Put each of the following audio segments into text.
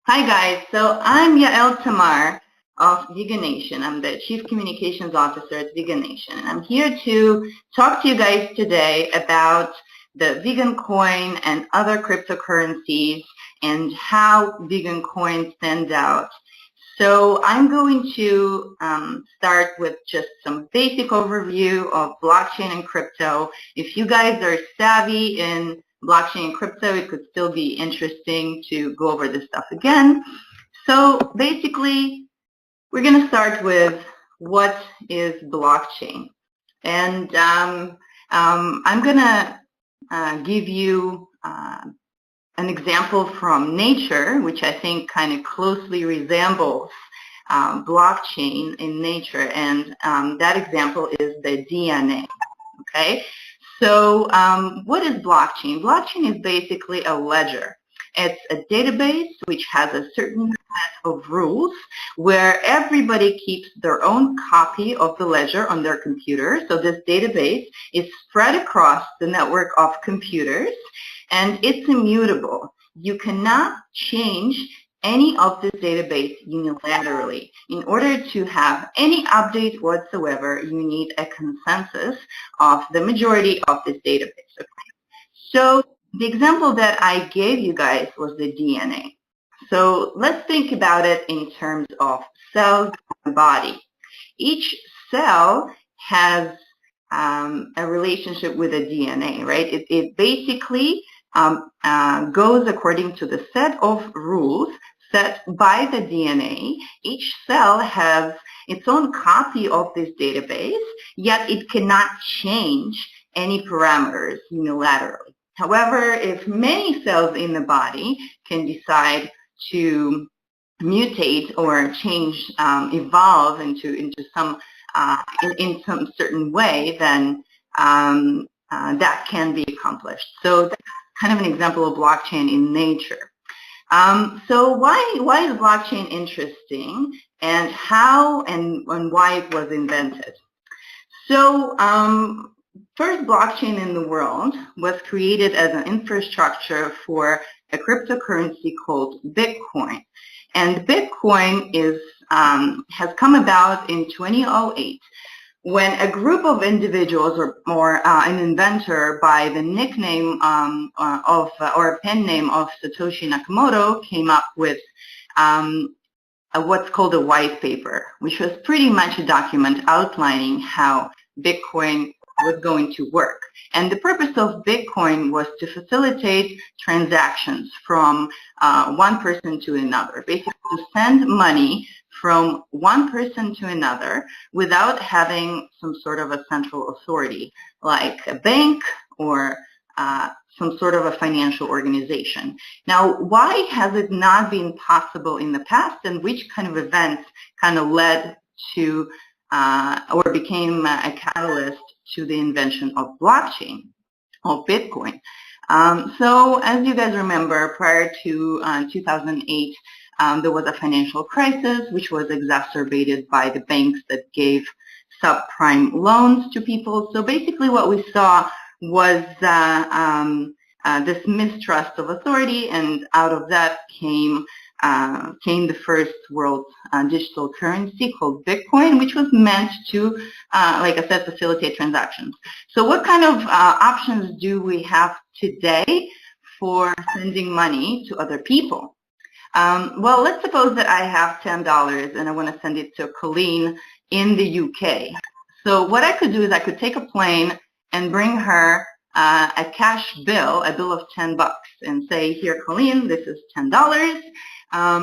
Hi guys, so I'm Yael Tamar of VeganNation. I'm the Chief Communications Officer at VeganNation, and I'm here to talk to you guys today about the VeganCoin and other cryptocurrencies and how VeganCoin stands out. So I'm going to start with just some basic overview of blockchain and crypto. If you guys are savvy in blockchain and crypto, it could still be interesting to go over this stuff again. So basically, we're going to start with what is blockchain. And I'm going to give you an example from nature, which I think kind of closely resembles blockchain in nature, and that example is the DNA, okay? So what is blockchain? Blockchain is basically a ledger. It's a database which has a certain set of rules where everybody keeps their own copy of the ledger on their computer. So this database is spread across the network of computers, and it's immutable. You cannot change any of this database unilaterally. In order to have any update whatsoever, you need a consensus of the majority of this database. Okay? So the example that I gave you guys was the DNA. So let's think about it in terms of cells and body. Each cell has a relationship with the DNA, right? It basically goes according to the set of rules set by the DNA. Each cell has its own copy of this database, yet it cannot change any parameters unilaterally. However, if many cells in the body can decide to mutate or change, evolve into some in some certain way, then that can be accomplished. So that's kind of an example of blockchain in nature. So why is blockchain interesting, and how and why it was invented? So first blockchain in the world was created as an infrastructure for a cryptocurrency called Bitcoin. And Bitcoin is has come about in 2008 when a group of individuals or an inventor by the nickname or pen name of Satoshi Nakamoto came up with what's called a white paper, which was pretty much a document outlining how Bitcoin was going to work. And the purpose of Bitcoin was to facilitate transactions from one person to another, basically to send money from one person to another without having some sort of a central authority, like a bank or some sort of a financial organization. Now, why has it not been possible in the past, and which kind of events kind of led to or became a catalyst to the invention of blockchain, of Bitcoin? So as you guys remember, prior to 2008, there was a financial crisis, which was exacerbated by the banks that gave subprime loans to people. So basically what we saw was this mistrust of authority, and out of that came the first world digital currency called Bitcoin, which was meant to, like I said, facilitate transactions. So what kind of options do we have today for sending money to other people? Well, let's suppose that I have $10 and I want to send it to Colleen in the UK. So what I could do is I could take a plane and bring her a cash bill, a bill of $10, and say, here, Colleen, this is $10.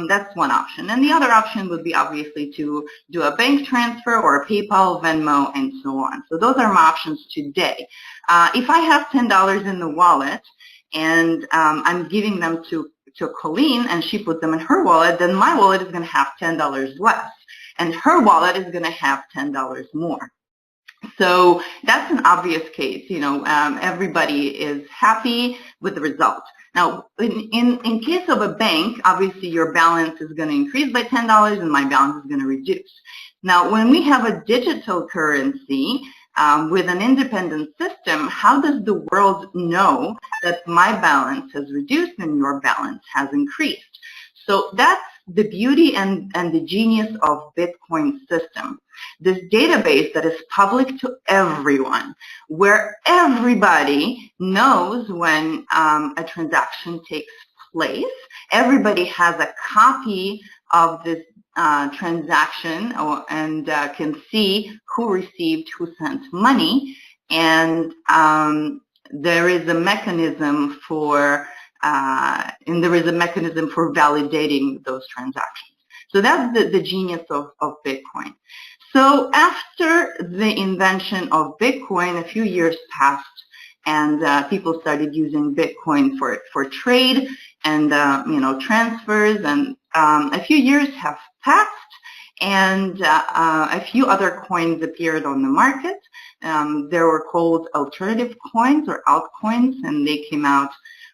That's one option. And the other option would be obviously to do a bank transfer or a PayPal, Venmo, and so on. So those are my options today. If I have $10 in the wallet and I'm giving them to Colleen and she puts them in her wallet, then my wallet is going to have $10 less, and her wallet is going to have $10 more. So that's an obvious case. You know, everybody is happy with the result. Now, in case of a bank, obviously your balance is going to increase by $10 and my balance is going to reduce. Now, when we have a digital currency with an independent system, how does the world know that my balance has reduced and your balance has increased? So that's the beauty and the genius of Bitcoin system. This database that is public to everyone, where everybody knows when a transaction takes place. Everybody has a copy of this transaction and can see who received, who sent money, and there is a mechanism for validating those transactions. So that's the genius of Bitcoin. So after the invention of Bitcoin, a few years passed, and people started using Bitcoin for trade and transfers, and a few years have passed, and a few other coins appeared on the market. They were called alternative coins or altcoins, and they came out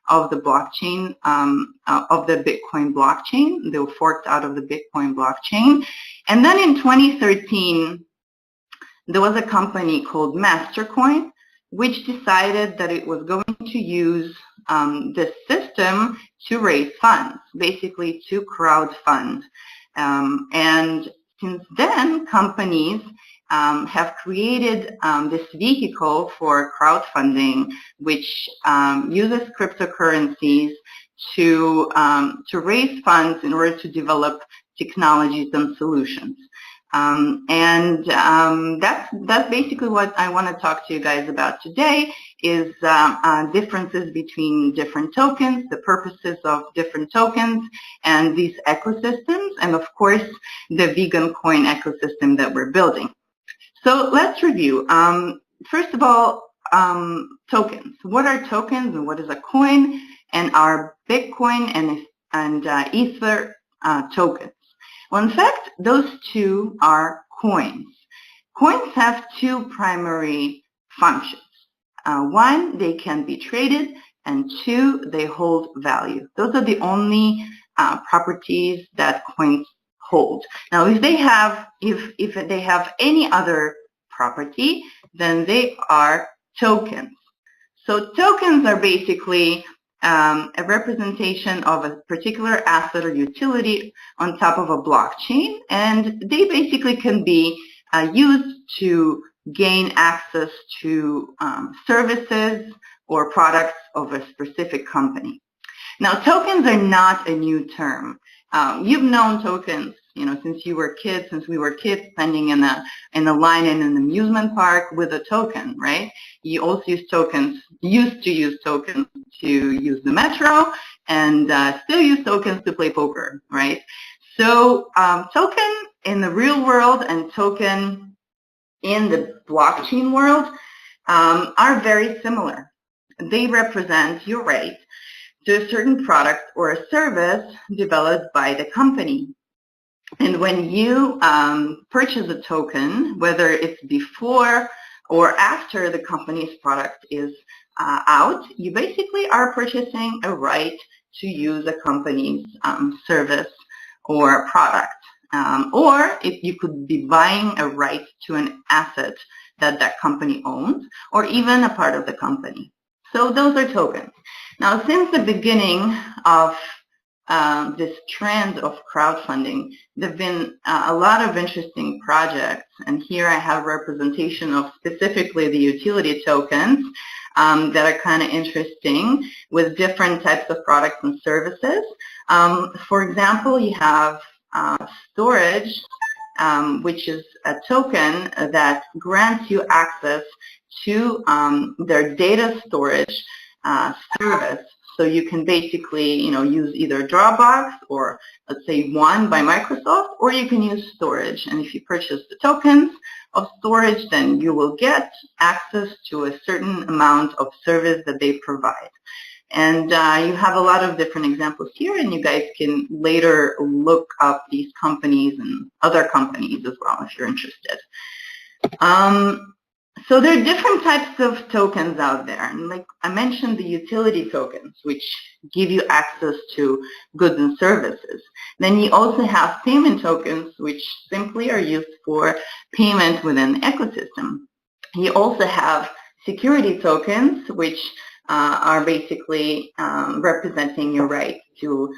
of the blockchain, of the Bitcoin blockchain. They were forked out of the Bitcoin blockchain. And then in 2013, there was a company called Mastercoin, which decided that it was going to use this system to raise funds, basically to crowdfund. And since then, companies have created this vehicle for crowdfunding, which uses cryptocurrencies to raise funds in order to develop technologies and solutions. That's basically what I want to talk to you guys about today, is differences between different tokens, the purposes of different tokens, and these ecosystems, and of course the VeganCoin ecosystem that we're building. So let's review. First of all, tokens. What are tokens and what is a coin? And are Bitcoin and Ether tokens? Well, in fact, those two are coins. Coins have two primary functions. One, they can be traded, and two, they hold value. Those are the only properties that coins hold. Now, if they have any other property, then they are tokens. So tokens are basically a representation of a particular asset or utility on top of a blockchain, and they basically can be used to gain access to services or products of a specific company. Now, tokens are not a new term. You've known tokens, since we were kids, standing in a line in an amusement park with a token, right? You also used to use tokens to use the metro, and still use tokens to play poker, right? So token in the real world and token in the blockchain world are very similar. They represent your right to a certain product or a service developed by the company. And when you purchase a token, whether it's before or after the company's product is out, you basically are purchasing a right to use a company's service or product. Or if you could be buying a right to an asset that company owns, or even a part of the company. So those are tokens. Now, since the beginning of this trend of crowdfunding, there have been a lot of interesting projects, and here I have representation of specifically the utility tokens that are kind of interesting with different types of products and services. For example, you have storage, which is a token that grants you access to their data storage service. So you can basically, use either Dropbox or, let's say, One by Microsoft, or you can use storage. And if you purchase the tokens of storage, then you will get access to a certain amount of service that they provide. And you have a lot of different examples here, and you guys can later look up these companies and other companies as well if you're interested. So there are different types of tokens out there. And like I mentioned, the utility tokens, which give you access to goods and services. Then you also have payment tokens, which simply are used for payment within the ecosystem. You also have security tokens, which are basically representing your right to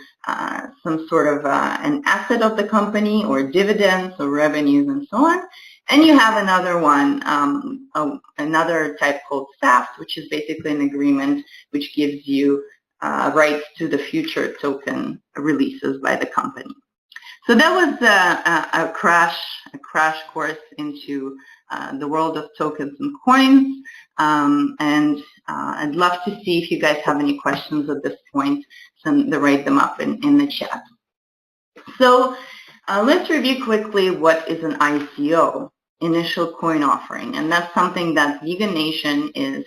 some sort of an asset of the company, or dividends or revenues and so on. And you have another one, another type called SAFT, which is basically an agreement which gives you rights to the future token releases by the company. So that was a crash course into the world of tokens and coins, and I'd love to see if you guys have any questions at this point, so write them up in the chat. So let's review quickly what is an ICO, initial coin offering, and that's something that VeganNation is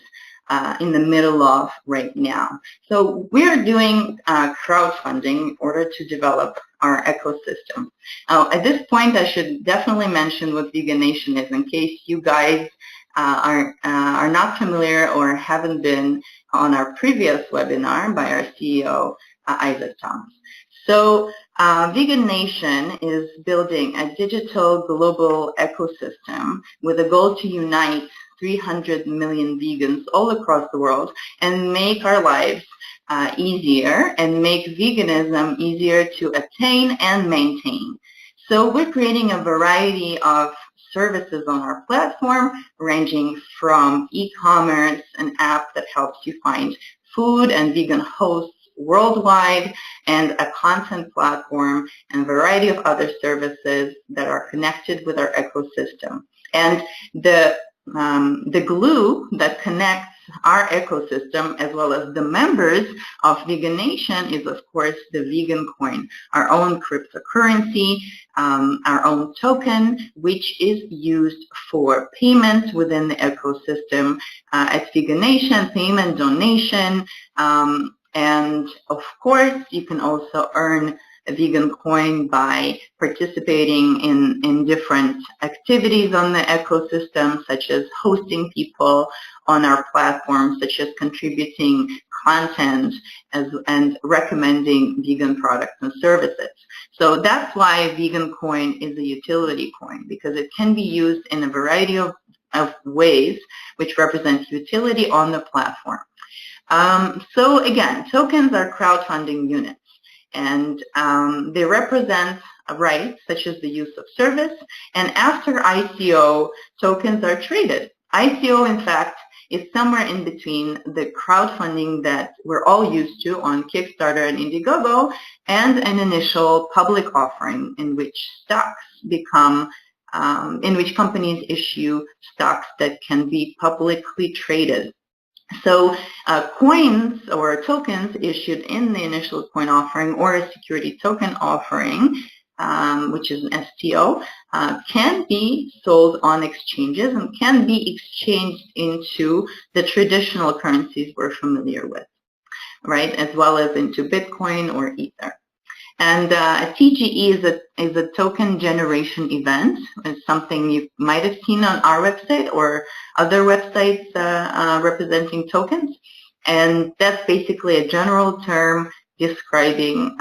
in the middle of right now. So we're doing crowdfunding in order to develop our ecosystem. At this point, I should definitely mention what VeganNation is, in case you guys are not familiar or haven't been on our previous webinar by our CEO, Yael Tamar. So VeganNation is building a digital global ecosystem with a goal to unite 300 million vegans all across the world and make our lives easier, and make veganism easier to attain and maintain. So we're creating a variety of services on our platform, ranging from e-commerce, an app that helps you find food and vegan hosts worldwide, and a content platform, and a variety of other services that are connected with our ecosystem. And the glue that connects our ecosystem as well as the members of VeganNation is, of course, the VeganCoin, our own cryptocurrency, our own token, which is used for payments within the ecosystem at VeganNation, payment, donation, and of course, you can also earn a VeganCoin by participating in different activities on the ecosystem, such as hosting people on our platform, such as contributing content and recommending vegan products and services. So that's why VeganCoin is a utility coin, because it can be used in a variety of ways which represent utility on the platform. So again, tokens are crowdfunding units, and they represent rights such as the use of service, and after ICO, tokens are traded. ICO, in fact, is somewhere in between the crowdfunding that we're all used to on Kickstarter and Indiegogo, and an initial public offering in which stocks become, in which companies issue stocks that can be publicly traded. So coins or tokens issued in the initial coin offering or a security token offering, which is an STO, can be sold on exchanges and can be exchanged into the traditional currencies we're familiar with, right, as well as into Bitcoin or Ether. And a TGE is a token generation event. It's something you might have seen on our website or other websites representing tokens. And that's basically a general term describing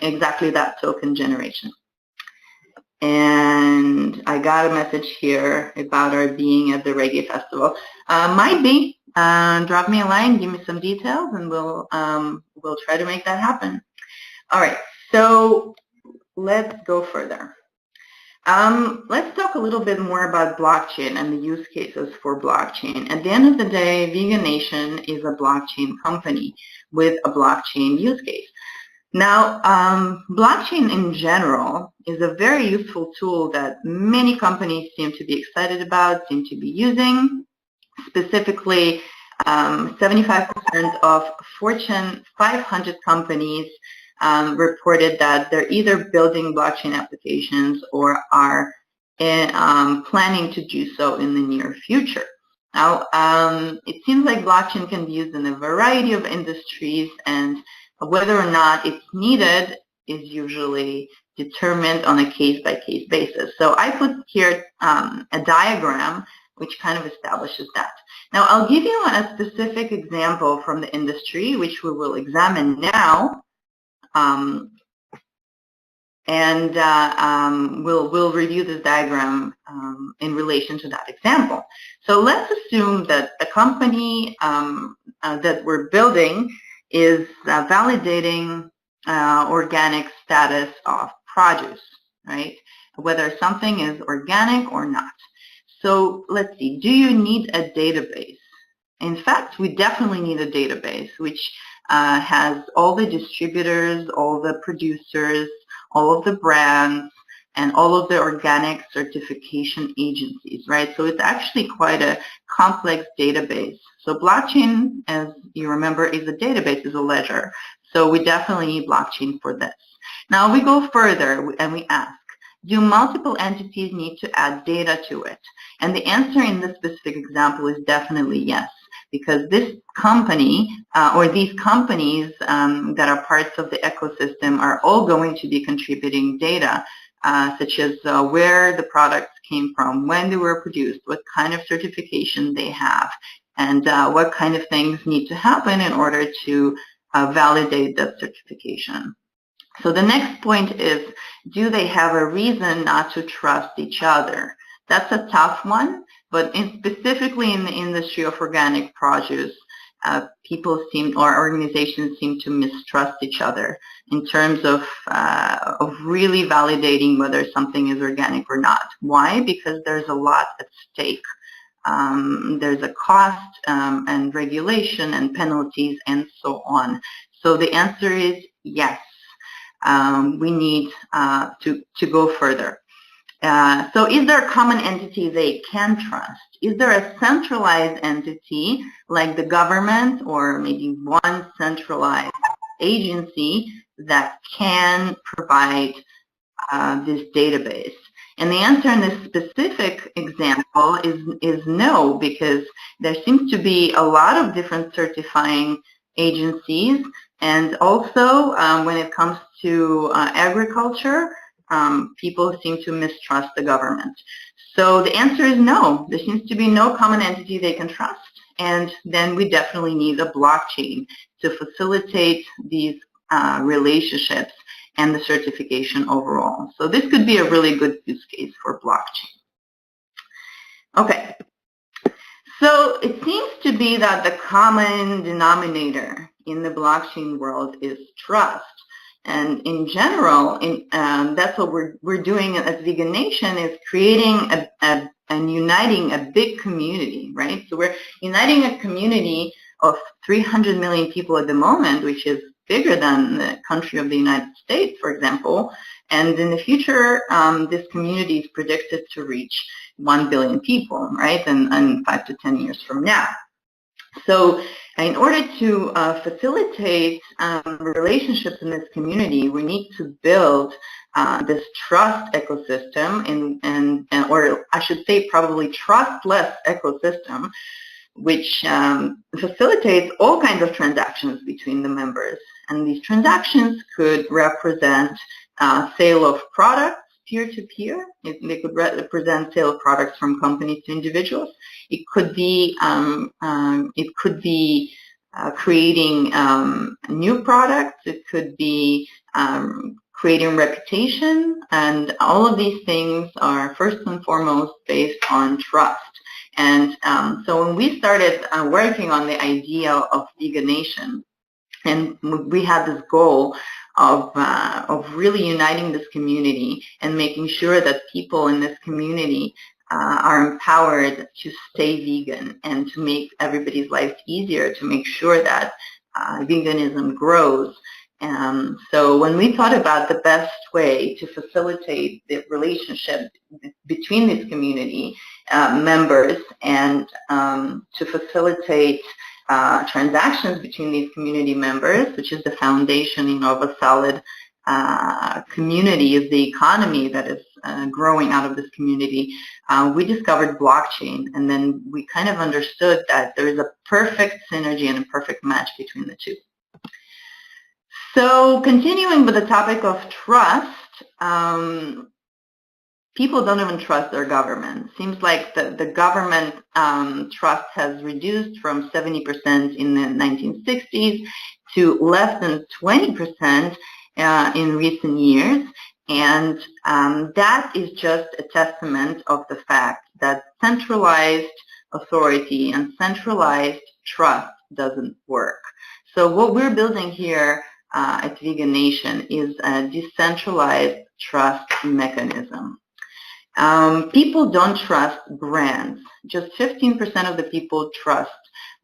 exactly that token generation. And I got a message here about our being at the Reggae Festival. Might be. Drop me a line, give me some details, and we'll try to make that happen. All right, so let's go further. Let's talk a little bit more about blockchain and the use cases for blockchain. At the end of the day, VeganNation is a blockchain company with a blockchain use case. Now, blockchain in general is a very useful tool that many companies seem to be excited about, seem to be using. Specifically, 75% of Fortune 500 companies reported that they're either building blockchain applications or are planning to do so in the near future. Now, it seems like blockchain can be used in a variety of industries, and whether or not it's needed is usually determined on a case-by-case basis. So I put here a diagram which kind of establishes that. Now, I'll give you a specific example from the industry, which we will examine now. We'll review this diagram in relation to that example. So let's assume that a company that we're building is validating organic status of produce, right? Whether something is organic or not. So let's see, do you need a database? In fact, we definitely need a database which has all the distributors, all the producers, all of the brands, and all of the organic certification agencies, right? So it's actually quite a complex database. So blockchain, as you remember, is a database, is a ledger. So we definitely need blockchain for this. Now we go further and we ask, do multiple entities need to add data to it? And the answer in this specific example is definitely yes, because this company or these companies that are parts of the ecosystem are all going to be contributing data, such as where the products came from, when they were produced, what kind of certification they have, and what kind of things need to happen in order to validate that certification. So the next point is, do they have a reason not to trust each other? That's a tough one, but specifically in the industry of organic produce, people seem, or organizations seem to mistrust each other in terms of really validating whether something is organic or not. Why? Because there's a lot at stake. There's a cost and regulation and penalties and so on. So the answer is yes. We need to go further. So is there a common entity they can trust? Is there a centralized entity like the government or maybe one centralized agency that can provide this database? And the answer in this specific example is no, because there seems to be a lot of different certifying agencies, and also when it comes to agriculture, people seem to mistrust the government. So the answer is no. There seems to be no common entity they can trust, and then we definitely need a blockchain to facilitate these relationships and the certification overall. So this could be a really good use case for blockchain. Okay. So it seems to be that the common denominator in the blockchain world is trust. And in general, that's what we're doing at VeganNation, is creating and uniting a big community, right? So we're uniting a community of 300 million people at the moment, which is bigger than the country of the United States, for example. And in the future, this community is predicted to reach 1 billion people, right? And 5 to 10 years from now. So in order to facilitate relationships in this community, we need to build this trust ecosystem, or I should say probably trustless ecosystem, which facilitates all kinds of transactions between the members. And these transactions could represent sale of products peer-to-peer. They could represent sale of products from companies to individuals. It could be creating new products. It could be creating reputation, and all of these things are first and foremost based on trust. And so when we started working on the idea of VeganNation, and we had this goal of really uniting this community and making sure that people in this community are empowered to stay vegan and to make everybody's life easier, to make sure that veganism grows. So when we thought about the best way to facilitate the relationship between this community members and to facilitate transactions between these community members, which is the foundation of a solid community, is the economy that is growing out of this community, we discovered blockchain, and then we kind of understood that there is a perfect synergy and a perfect match between the two. So continuing with the topic of trust, people don't even trust their government. Seems like the government trust has reduced from 70% in the 1960s to less than 20% in recent years. And that is just a testament of the fact that centralized authority and centralized trust doesn't work. So what we're building here at VeganNation is a decentralized trust mechanism. People don't trust brands. Just 15% of the people trust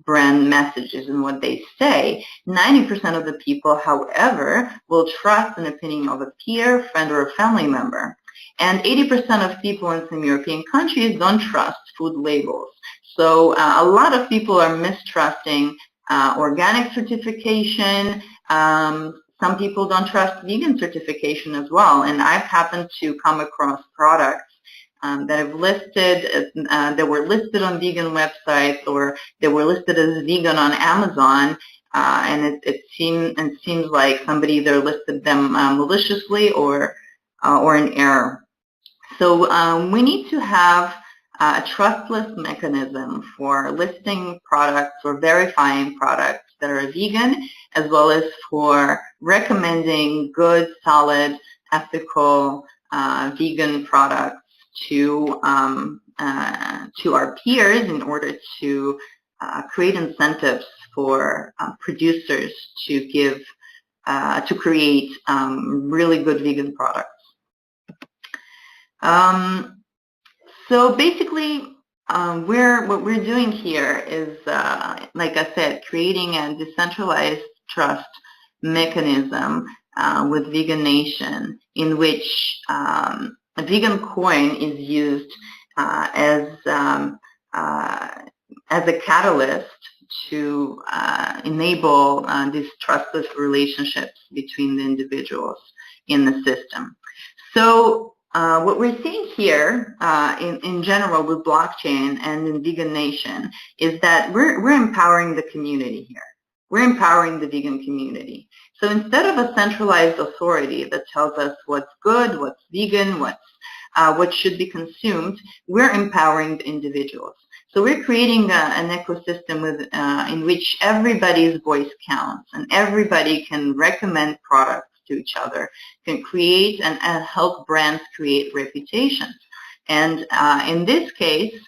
brand messages and what they say. 90% of the people, however, will trust an opinion of a peer, friend, or a family member. And 80% of people in some European countries don't trust food labels. So a lot of people are mistrusting organic certification. Some people don't trust vegan certification as well. And I've happened to come across products that have listed, that were listed on vegan websites, or that were listed as vegan on Amazon, and it seems like somebody either listed them maliciously or in error. So we need to have a trustless mechanism for listing products or verifying products that are vegan, as well as for recommending good, solid, ethical vegan products to our peers in order to create incentives for producers to create really good vegan products. So basically, what we're doing here is, like I said, creating a decentralized trust mechanism with VeganNation, in which VeganCoin is used as a catalyst to enable these trustless relationships between the individuals in the system. So what we're seeing here in general with blockchain and in VeganNation is that we're empowering the community here. We're empowering the vegan community. So instead of a centralized authority that tells us what's good, what's vegan, what should be consumed, we're empowering the individuals. So we're creating an ecosystem in which everybody's voice counts, and everybody can recommend products to each other, can create and help brands create reputations. And in this case,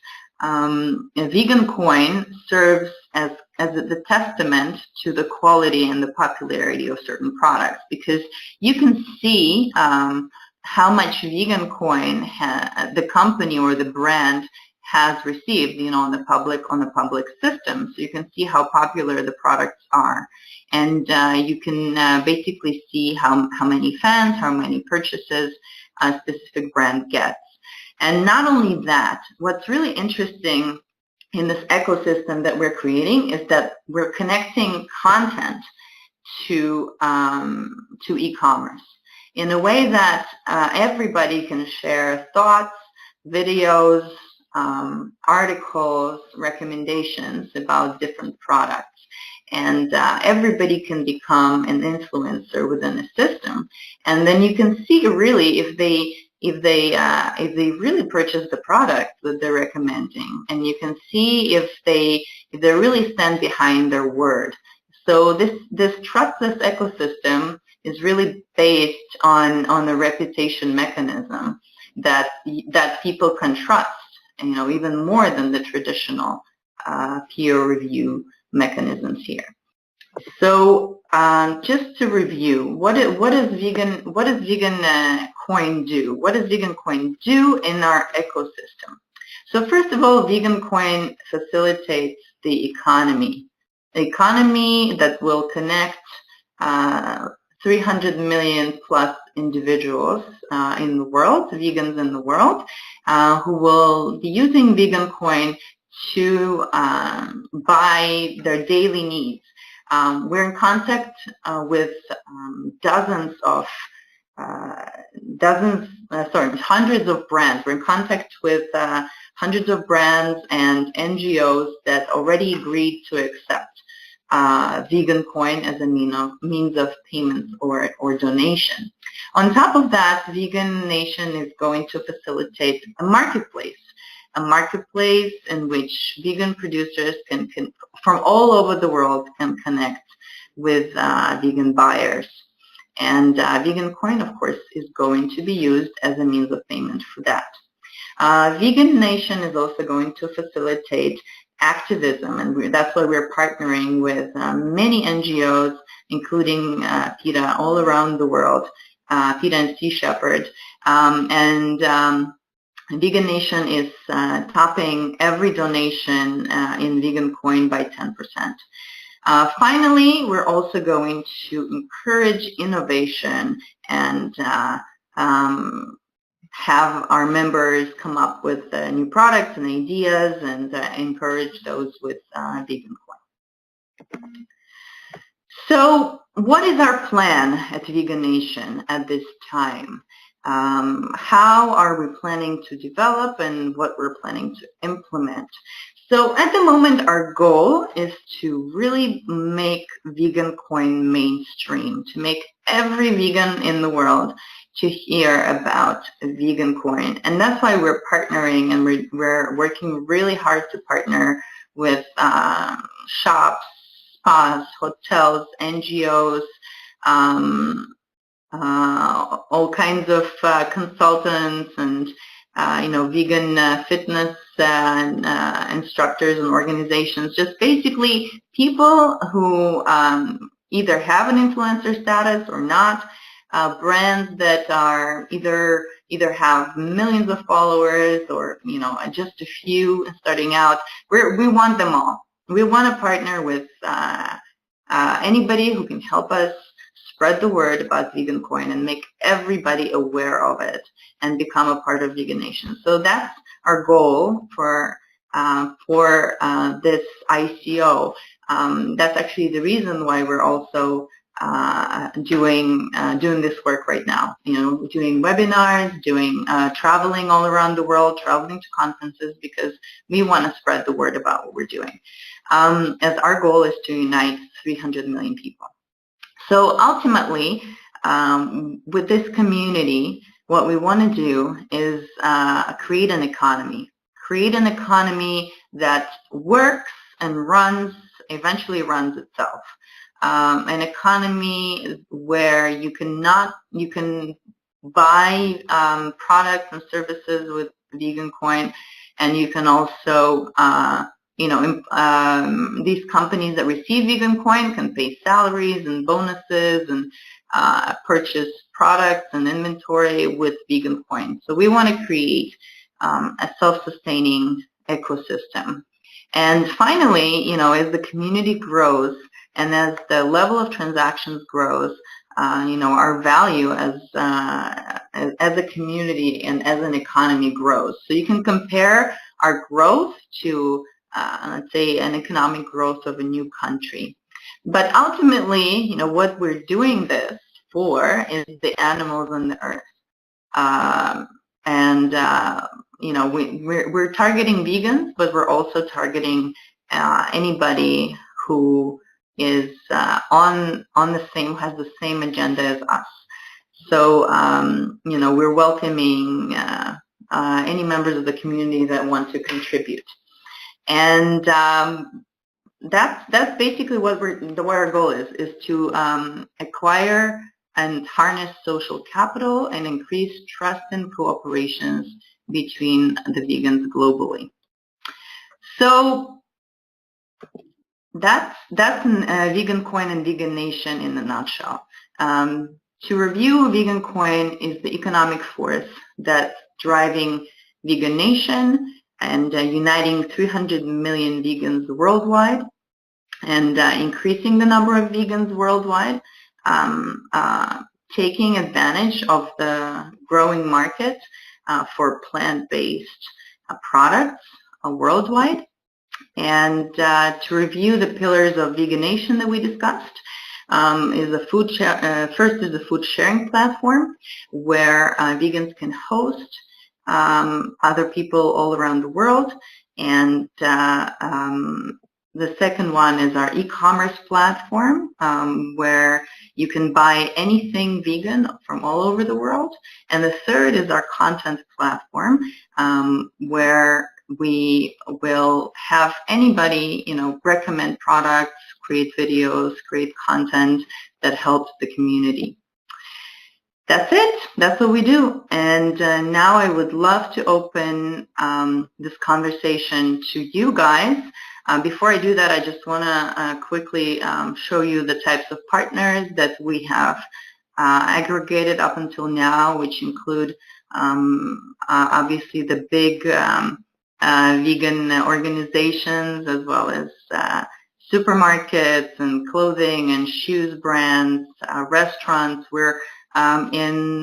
VeganCoin serves as the testament to the quality and the popularity of certain products, because you can see how much VeganCoin the company or the brand has received, on the public system. So you can see how popular the products are, and you can basically see how many fans, how many purchases a specific brand gets. And not only that, what's really interesting in this ecosystem that we're creating is that we're connecting content to e-commerce in a way that everybody can share thoughts, videos, articles, recommendations about different products. And everybody can become an influencer within the system. And then you can see really if they really purchase the product that they're recommending, and you can see if they really stand behind their word. So this trustless ecosystem is really based on the reputation mechanism that people can trust, even more than the traditional peer review mechanisms here. So just to review, what does VeganCoin do? What does VeganCoin do in our ecosystem? So first of all, VeganCoin facilitates the economy that will connect 300 million plus individuals in the world, vegans in the world, who will be using VeganCoin to buy their daily needs. We're in contact with hundreds of brands. We're in contact with hundreds of brands and NGOs that already agreed to accept VeganCoin as a means of payment or donation. On top of that, VeganNation is going to facilitate a marketplace in which vegan producers can from all over the world can connect with vegan buyers. And VeganCoin, of course, is going to be used as a means of payment for that. VeganNation is also going to facilitate activism, and that's why we're partnering with many NGOs, including PETA, all around the world, PETA and Sea Shepherd, and VeganNation is topping every donation in VeganCoin by 10%. Finally, we're also going to encourage innovation and have our members come up with new products and ideas and encourage those with VeganCoin. So what is our plan at VeganNation at this time? How are we planning to develop and what we're planning to implement? So at the moment, our goal is to really make VeganCoin mainstream, to make every vegan in the world to hear about VeganCoin. And that's why we're partnering, and we're working really hard to partner with shops, spas, hotels, NGOs, all kinds of consultants and vegan fitness instructors and organizations, just basically people who either have an influencer status or not, brands that are either have millions of followers or just a few starting out. We want them all. We want to partner with anybody who can help us spread the word about VeganCoin and make everybody aware of it and become a part of VeganNation. So that's our goal for this ICO. That's actually the reason why we're also doing this work right now. Doing webinars, doing traveling all around the world, traveling to conferences, because we want to spread the word about what we're doing. As our goal is to unite 300 million people. So ultimately, with this community, what we want to do is create an economy that works and eventually runs itself. An economy where you can buy products and services with VeganCoin, and you can also these companies that receive VeganCoin can pay salaries and bonuses and purchase products and inventory with VeganCoin. So we want to create a self-sustaining ecosystem. And finally, as the community grows and as the level of transactions grows, our value as a community and as an economy grows. So you can compare our growth to let's say an economic growth of a new country. But ultimately, what we're doing this for is the animals on the earth. We're targeting vegans, but we're also targeting anybody who is has the same agenda as us. So, we're welcoming any members of the community that want to contribute. And that's basically what our goal is to acquire and harness social capital and increase trust and cooperations between the vegans globally. So that's VeganCoin and VeganNation in a nutshell. To review, VeganCoin is the economic force that's driving VeganNation and uniting 300 million vegans worldwide and increasing the number of vegans worldwide, taking advantage of the growing market for plant-based products worldwide. And to review the pillars of VeganNation that we discussed, first is the food sharing platform where vegans can host other people all around the world, and the second one is our e-commerce platform where you can buy anything vegan from all over the world, and the third is our content platform where we will have anybody recommend products, create videos, create content that helps the community. that's it. That's what we do. And now I would love to open this conversation to you guys. Before I do that, I just want to quickly show you the types of partners that we have aggregated up until now, which include obviously the big vegan organizations, as well as supermarkets and clothing and shoes brands, restaurants. We're in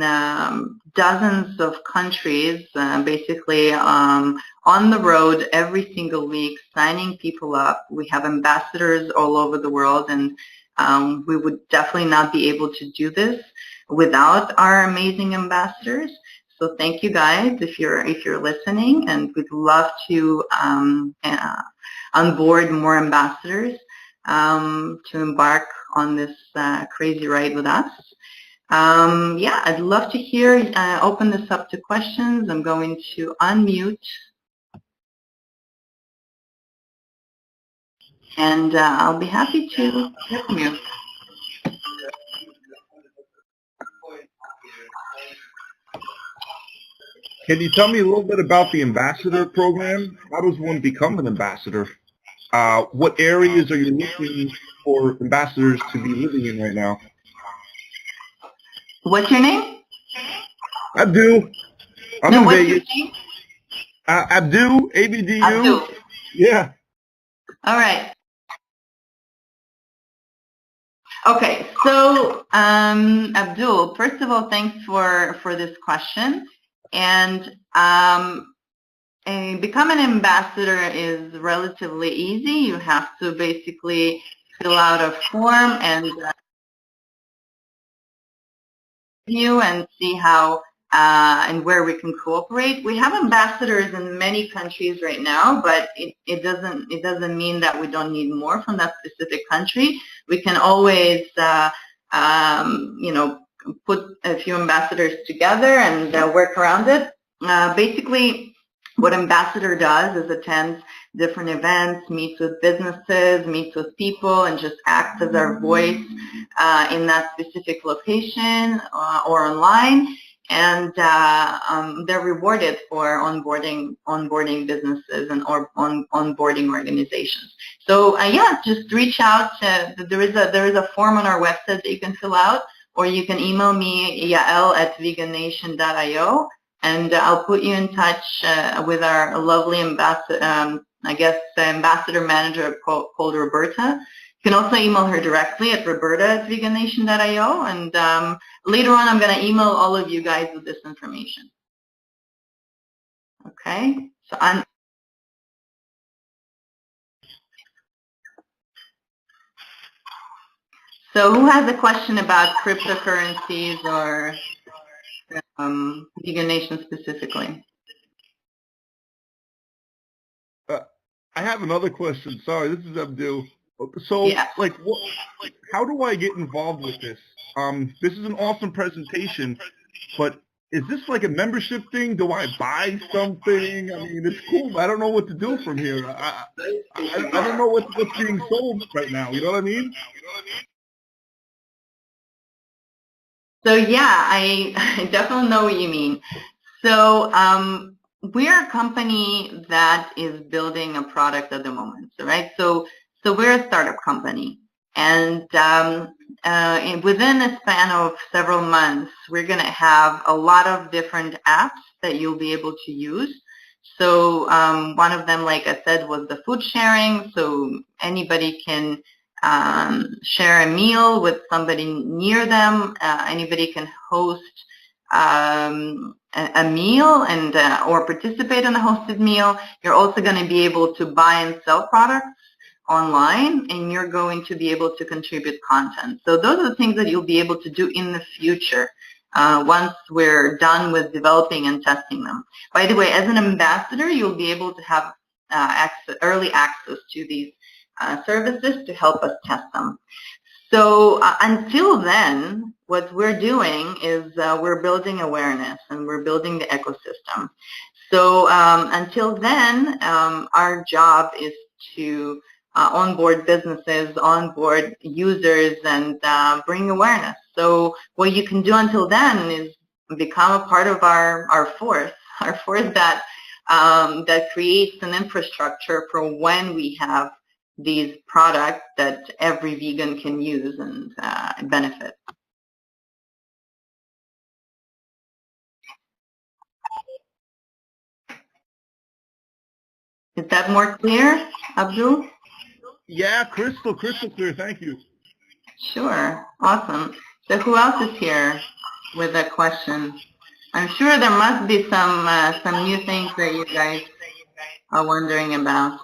dozens of countries, basically on the road every single week, signing people up. We have ambassadors all over the world, and we would definitely not be able to do this without our amazing ambassadors. So thank you guys if you're listening, and we'd love to onboard more ambassadors to embark on this crazy ride with us. Yeah, I'd love to hear, open this up to questions. I'm going to unmute, and I'll be happy to hear from you. Can you tell me a little bit about the ambassador program? How does one become an ambassador? What areas are you looking for ambassadors to be living in right now? What's your name? Abdu. I'm in Vegas. Abdu, A-B-D-U. Abdu. Yeah. All right. Okay, so Abdul, first of all, thanks for this question. And become an ambassador is relatively easy. You have to basically fill out a form and review and see how and where we can cooperate. We have ambassadors in many countries right now, but it doesn't mean that we don't need more from that specific country. We can always put a few ambassadors together and work around it. Basically, what ambassador does is attends different events, meets with businesses, meets with people, and just acts as our voice in that specific location or online. And they're rewarded for onboarding businesses and onboarding organizations. So yeah, just reach out. There is a form on our website that you can fill out, or you can email me, yael@VeganNation.io, and I'll put you in touch with our lovely ambassador, ambassador manager called Roberta. You can also email her directly at roberta@VeganNation.io, and later on I'm going to email all of you guys with this information. Okay, so who has a question about cryptocurrencies or VeganNation specifically? I have another question. Sorry, this is Abdul. So, yeah. How do I get involved with this? This is an awesome presentation, but is this like a membership thing? Do I buy something? I mean, it's cool. I don't know what to do from here. I don't know what's being sold right now. You know what I mean? So yeah, I definitely know what you mean. So we're a company that is building a product at the moment, right? So we're a startup company, and within a span of several months, we're going to have a lot of different apps that you'll be able to use. So one of them, like I said, was the food sharing. So anybody can share a meal with somebody near them. Anybody can host a meal and or participate in a hosted meal. You're also going to be able to buy and sell products online, and you're going to be able to contribute content. So those are the things that you'll be able to do in the future once we're done with developing and testing them. By the way, as an ambassador, you'll be able to have early access to these services to help us test them. So until then, what we're doing is we're building awareness and we're building the ecosystem. So until then, our job is to onboard businesses, onboard users, and bring awareness. So what you can do until then is become a part of our force that that creates an infrastructure for when we have these products that every vegan can use and benefit. Is that more clear, Abdul? Yeah, crystal clear. Thank you. Sure. Awesome. So who else is here with a question? I'm sure there must be some new things that you guys are wondering about.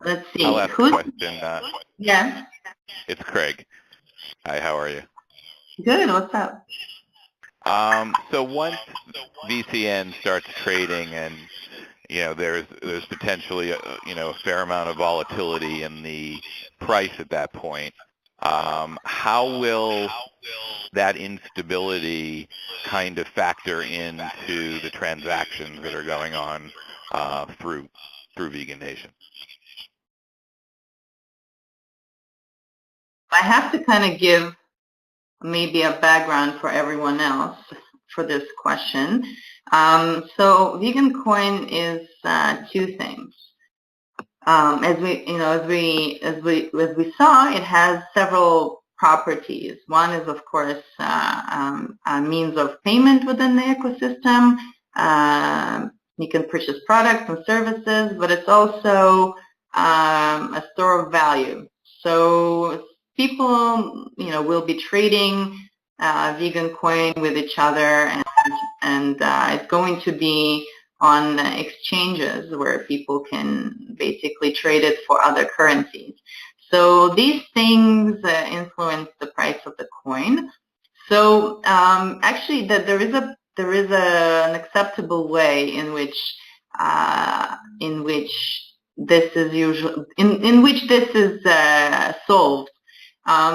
Let's see. I'll ask a question. Yeah. It's Craig. Hi, how are you? Good. What's up? So once VCN starts trading and there's potentially a fair amount of volatility in the price at that point, how will that instability kind of factor into the transactions that are going on through VeganNation? I have to kind of give maybe a background for everyone else for this question. So VeganCoin is two things. As we saw, it has several properties. One is, of course, a means of payment within the ecosystem. You can purchase products and services, but it's also a store of value. So people, will be trading VeganCoin with each other, and it's going to be on exchanges where people can basically trade it for other currencies. So these things influence the price of the coin. So actually, there is an acceptable way in which this is solved.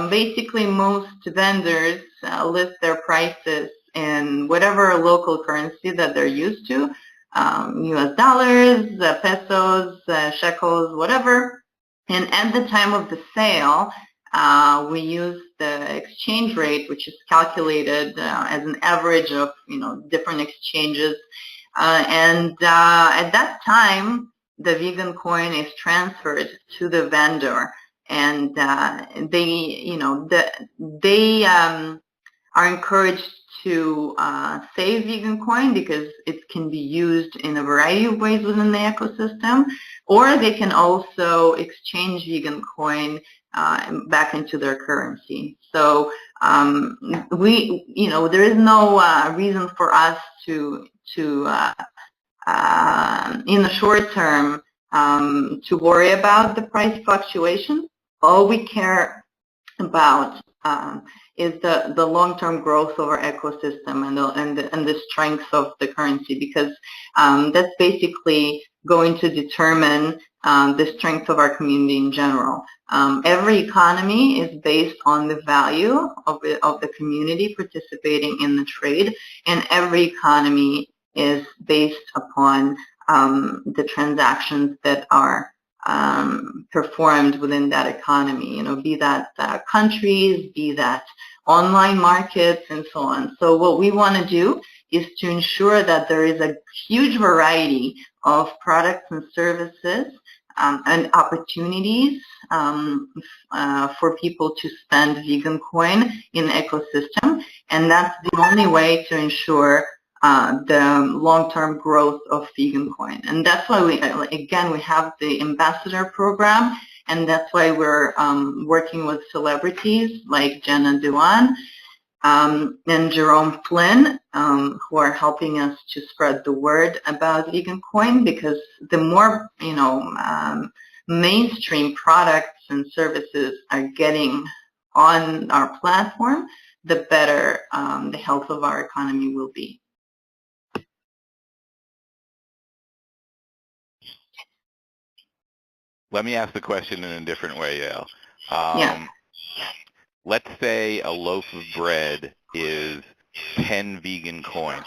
Basically, most vendors list their prices in whatever local currency that they're used to, US dollars, pesos, shekels, whatever. And at the time of the sale, we use the exchange rate, which is calculated as an average of different exchanges. And at that time, the VeganCoin is transferred to the vendor, and they are encouraged to save VeganCoin because it can be used in a variety of ways within the ecosystem, or they can also exchange VeganCoin back into their currency. So there is no reason for us to in the short term to worry about the price fluctuations. All we care about is the long-term growth of our ecosystem and the strength of the currency, because that's basically going to determine the strength of our community in general. Every economy is based on the value of the community participating in the trade, and every economy is based upon the transactions that are performed within that economy, be that countries, be that online markets, and so on. So what we want to do is to ensure that there is a huge variety of products and services and opportunities for people to spend VeganCoin in the ecosystem, and that's the only way to ensure the long-term growth of VeganCoin. And that's why we have the ambassador program, and that's why we're working with celebrities like Jenna Dewan and Jerome Flynn, who are helping us to spread the word about VeganCoin, because the more mainstream products and services are getting on our platform, the better the health of our economy will be. Let me ask the question in a different way, Yael. Yeah. Let's say a loaf of bread is 10 VeganCoins.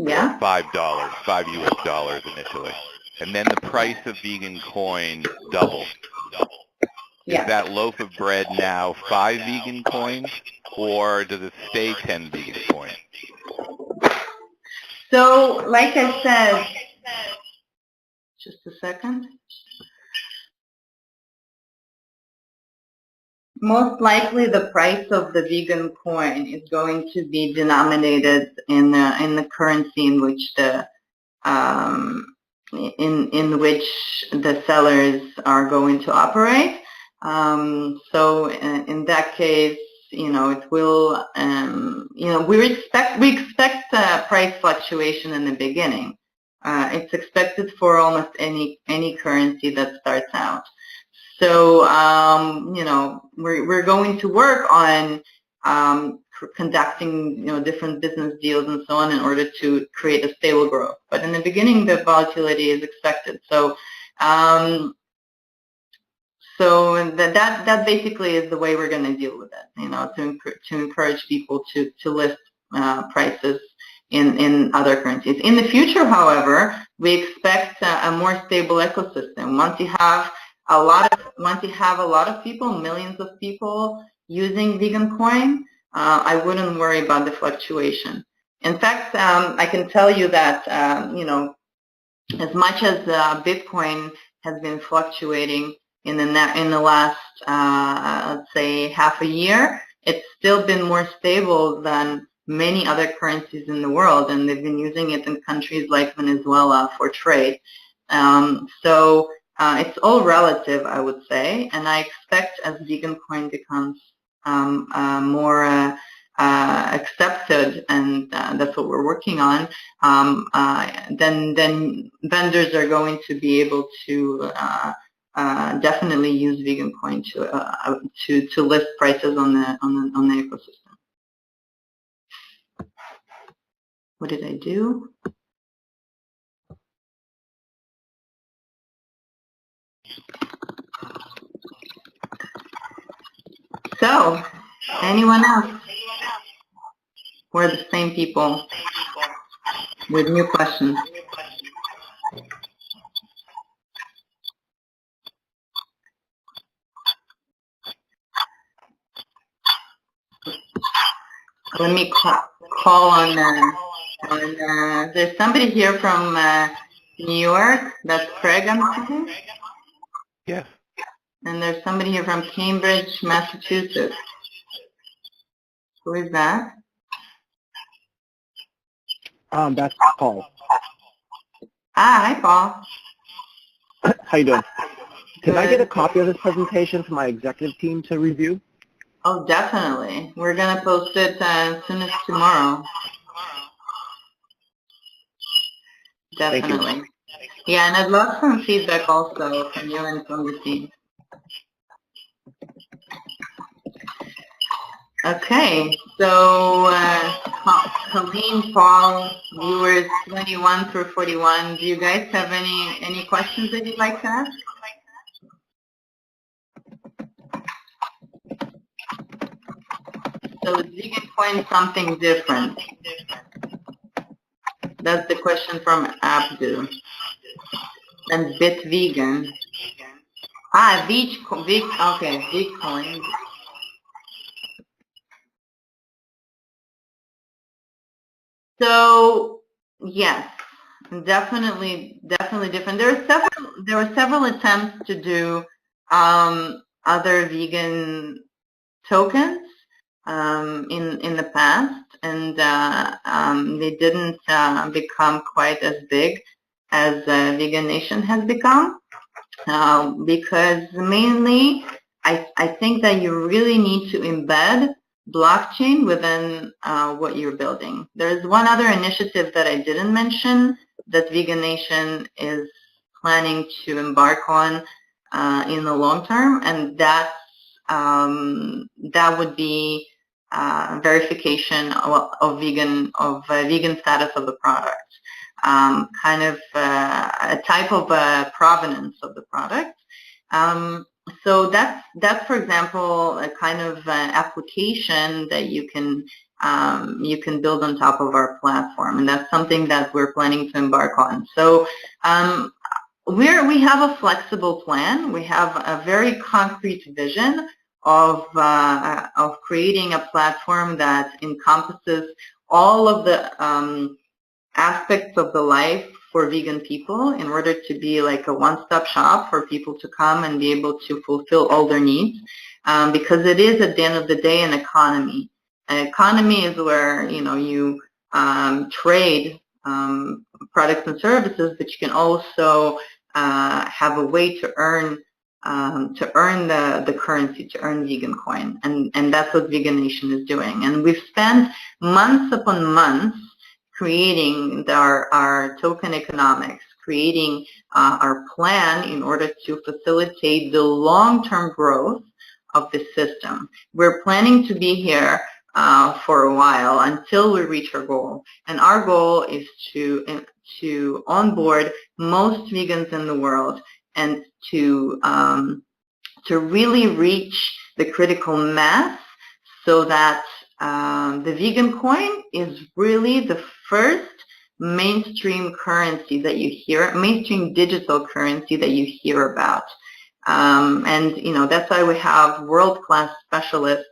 Yeah. $5, $5 initially. And then the price of VeganCoin doubled. Yeah. Is that loaf of bread now 5 VeganCoins, or does it stay 10 VeganCoins? So, like I said, just a second. Most likely, the price of the vegan coin is going to be denominated in the currency in which the in which the sellers are going to operate. So in that case, it will. We expect price fluctuation in the beginning. It's expected for almost any currency that starts out. So, we're going to work on conducting, different business deals and so on in order to create a stable growth. But in the beginning, the volatility is expected. So, that basically is the way we're going to deal with it. To encourage people to list prices in other currencies. In the future, however, we expect a more stable ecosystem. Once you have a lot of people, millions of people using VeganCoin, I wouldn't worry about the fluctuation. In fact, I can tell you that as much as Bitcoin has been fluctuating in the last let's say half a year, it's still been more stable than many other currencies in the world, and they've been using it in countries like Venezuela for trade. So it's all relative, I would say, and I expect as VeganCoin becomes more accepted, and that's what we're working on, then vendors are going to be able to definitely use VeganCoin to list prices on the ecosystem. What did I do? So, anyone else? We're the same people with new questions. Let me call on there's somebody here from New York. That's Craig, I'm thinking? Yes. And there's somebody here from Cambridge, Massachusetts. Who is that? That's Paul. Hi, Paul. How you doing? Can I get a copy of this presentation for my executive team to review? Oh, definitely. We're going to post it as soon as tomorrow. Definitely. Yeah, and I'd love some feedback also from you and from the team. Okay, so Colleen, Paul, viewers 21 through 41, do you guys have any questions that you'd like to ask? So is VeganCoin something different? That's the question from Abdu. And BitVegan. Okay, VeganCoin. So yes, definitely different. There were several attempts to do other vegan tokens in the past, and they didn't become quite as big as VeganNation has become, because mainly I think that you really need to embed blockchain within what you're building. There's one other initiative that I didn't mention that VeganNation is planning to embark on in the long term, and that would be verification of vegan status of the product, kind of a type of provenance of the product. So that's for example a kind of application that you can build on top of our platform, and that's something that we're planning to embark on. So we have a flexible plan. We have a very concrete vision of creating a platform that encompasses all of the aspects of the life for vegan people in order to be like a one-stop shop for people to come and be able to fulfill all their needs, because it is at the end of the day an economy. An economy is where you trade products and services, but you can also have a way to earn the currency, to earn vegan coin, and that's what VeganNation is doing. And we've spent months upon months creating our token economics, creating our plan in order to facilitate the long-term growth of the system. We're planning to be here for a while until we reach our goal. And our goal is to onboard most vegans in the world and to really reach the critical mass so that the vegan coin is really the first mainstream currency that you hear, mainstream digital currency that you hear about. And that's why we have world-class specialists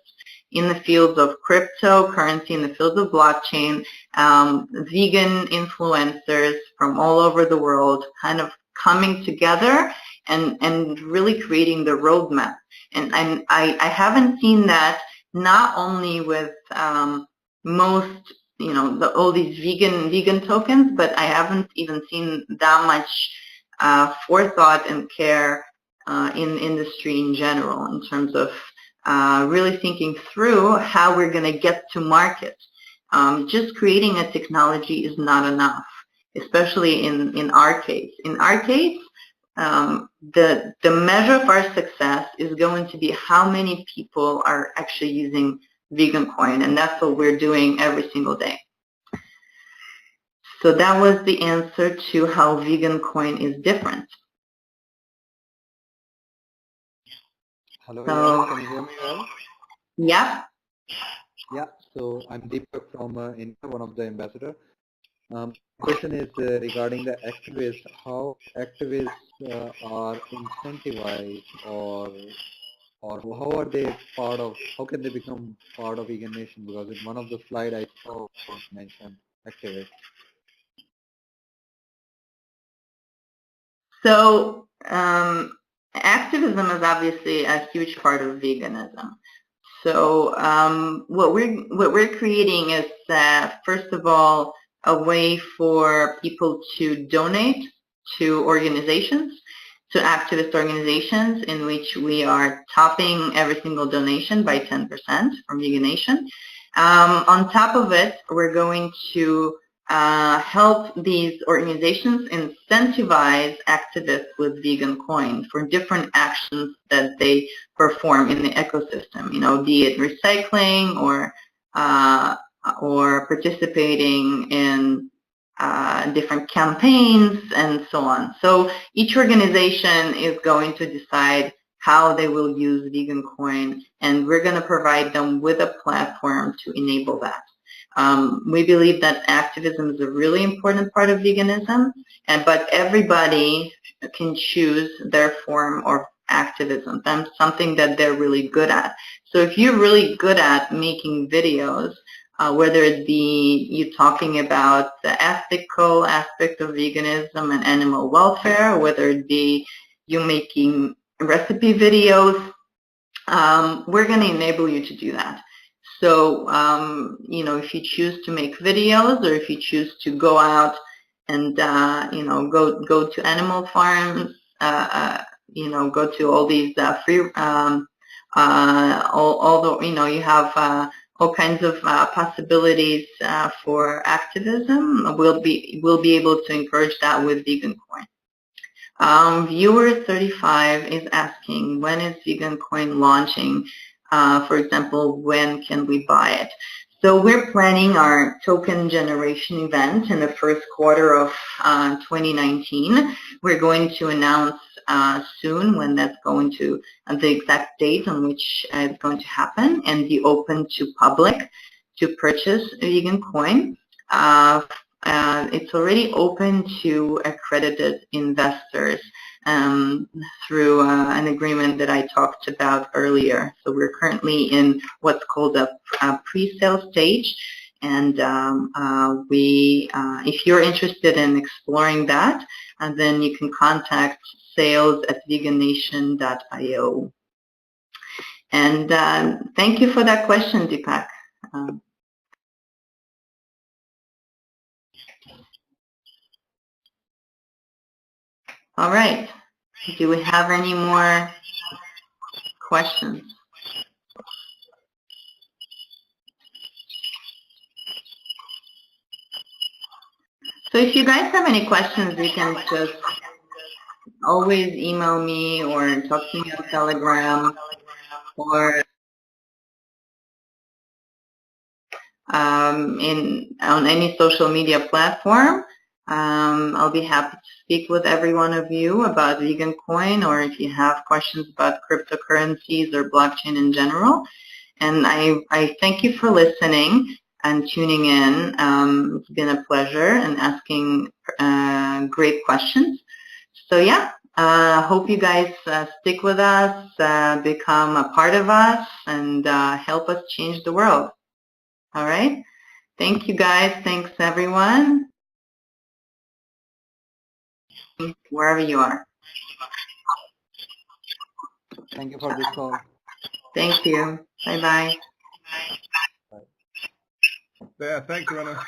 in the fields of cryptocurrency, in the fields of blockchain, vegan influencers from all over the world kind of coming together and really creating the roadmap. And I haven't seen that not only with most, all these vegan tokens, but I haven't even seen that much forethought and care in the industry in general, in terms of really thinking through how we're going to get to market. Just creating a technology is not enough, especially in our case. In our case, the measure of our success is going to be how many people are actually using VeganCoin, and that's what we're doing every single day. So that was the answer to how VeganCoin is different. Hello, Yael, can you hear me well? Yeah. Yeah, so I'm Deepak from India, one of the ambassadors. Question is regarding the activists. How activists are incentivized, or how are they part of? How can they become part of VeganNation? Because in one of the slides I saw mentioned activists. So activism is obviously a huge part of veganism. So what we're creating is first of all a way for people to donate to organizations, to activist organizations, in which we are topping every single donation by 10% from VeganNation. On top of it, we're going to help these organizations incentivize activists with VeganCoin for different actions that they perform in the ecosystem, be it recycling or participating in different campaigns and so on. So each organization is going to decide how they will use VeganCoin, and we're going to provide them with a platform to enable that. We believe that activism is a really important part of veganism, but everybody can choose their form of activism. That's something that they're really good at. So if you're really good at making videos, whether it be you talking about the ethical aspect of veganism and animal welfare, or whether it be you making recipe videos, we're going to enable you to do that. So, if you choose to make videos, or if you choose to go out and, go to animal farms, go to all these free, you have all kinds of possibilities for activism. We'll be able to encourage that with VeganCoin. Viewer 35 is asking, when is VeganCoin launching? For example, when can we buy it? So we're planning our token generation event in the first quarter of 2019. We're going to announce soon when that's going to, the exact date on which it's going to happen, and be open to public to purchase VeganCoin. It's already open to accredited investors through an agreement that I talked about earlier. So we're currently in what's called a pre-sale stage, and if you're interested in exploring that, then you can contact sales@VeganNation.io. And thank you for that question, Deepak. All right. Do we have any more questions? So if you guys have any questions, you can just always email me or talk to me on Telegram or on any social media platform. I'll be happy to speak with every one of you about VeganCoin, or if you have questions about cryptocurrencies or blockchain in general. And I thank you for listening and tuning in. It's been a pleasure and asking great questions. So yeah, hope you guys stick with us, become a part of us, and help us change the world. All right? Thank you guys. Thanks everyone. Wherever you are. Thank you for this call. Thank you. Bye-bye. Yeah, thanks, Rena.